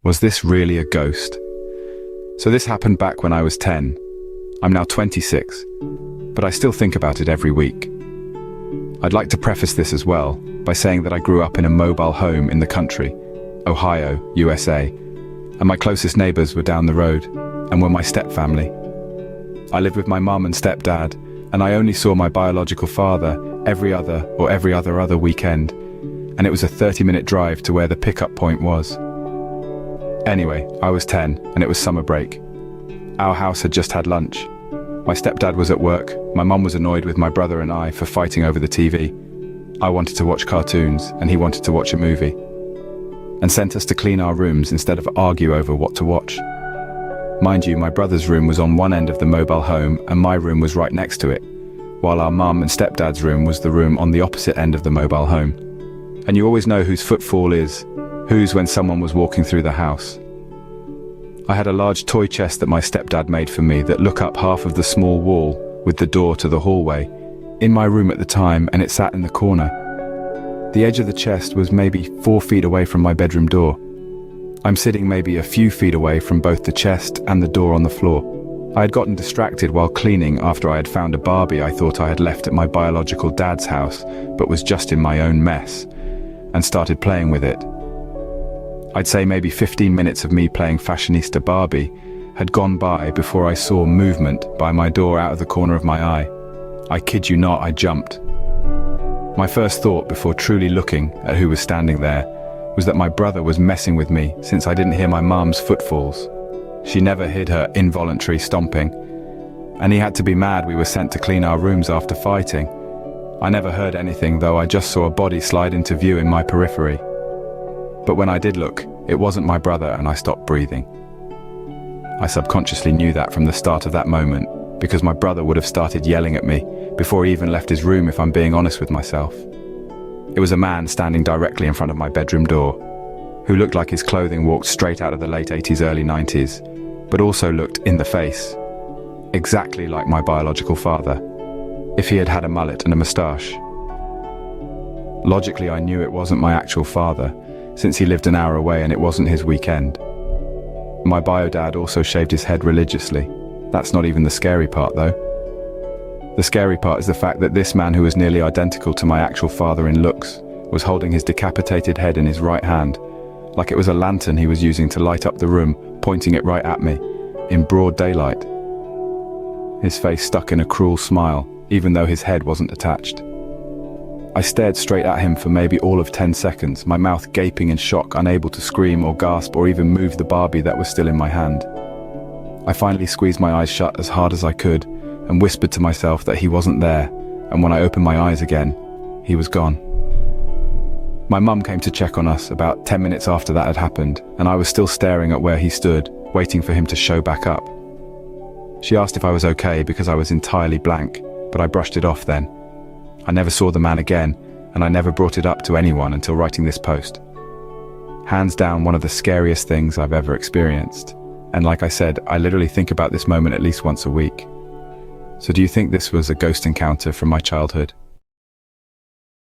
Was this really a ghost? So this happened back when I was 10. I'm now 26, but I still think about it every week. I'd like to preface this as well by saying that I grew up in a mobile home in the country, Ohio, USA, and my closest neighbors were down the road and were my step-family. I lived with my mum and stepdad, and I only saw my biological father every other weekend, and it was a 30-minute drive to where the pickup point was. Anyway, I was 10, and it was summer break. Our house had just had lunch. My stepdad was at work, my mum was annoyed with my brother and I for fighting over the TV. I wanted to watch cartoons, and he wanted to watch a movie, and sent us to clean our rooms instead of argue over what to watch. Mind you, my brother's room was on one end of the mobile home, and my room was right next to it, while our mum and stepdad's room was the room on the opposite end of the mobile home. And you always know whose footfall is whose when someone was walking through the house. I had a large toy chest that my stepdad made for me that looked up half of the small wall with the door to the hallway, in my room at the time, and it sat in the corner. The edge of the chest was maybe 4 feet away from my bedroom door. I'm sitting maybe a few feet away from both the chest and the door on the floor. I had gotten distracted while cleaning after I had found a Barbie I thought I had left at my biological dad's house, but was just in my own mess, and started playing with it. I'd say maybe 15 minutes of me playing fashionista Barbie had gone by before I saw movement by my door out of the corner of my eye. I kid you not, I jumped. My first thought before truly looking at who was standing there was that my brother was messing with me since I didn't hear my mum's footfalls. She never hid her involuntary stomping, and he had to be mad we were sent to clean our rooms after fighting. I never heard anything, though I just saw a body slide into view in my periphery. But when I did look, it wasn't my brother, and I stopped breathing. I subconsciously knew that from the start of that moment, because my brother would have started yelling at me before he even left his room, if I'm being honest with myself. It was a man standing directly in front of my bedroom door, who looked like his clothing walked straight out of the late 80s, early 90s, but also looked in the face, exactly like my biological father, if he had had a mullet and a moustache. Logically, I knew it wasn't my actual father, since he lived an hour away and it wasn't his weekend. My bio-dad also shaved his head religiously. That's not even the scary part, though. The scary part is the fact that this man, who was nearly identical to my actual father in looks, was holding his decapitated head in his right hand, like it was a lantern he was using to light up the room, pointing it right at me, in broad daylight. His face stuck in a cruel smile, even though his head wasn't attached. I stared straight at him for maybe all of 10 seconds, my mouth gaping in shock, unable to scream or gasp or even move the Barbie that was still in my hand. I finally squeezed my eyes shut as hard as I could and whispered to myself that he wasn't there, and when I opened my eyes again, he was gone. My mum came to check on us about 10 minutes after that had happened, and I was still staring at where he stood, waiting for him to show back up. She asked if I was okay because I was entirely blank, but I brushed it off then. I never saw the man again, and I never brought it up to anyone until writing this post. Hands down, one of the scariest things I've ever experienced. And like I said, I literally think about this moment at least once a week. So do you think this was a ghost encounter from my childhood?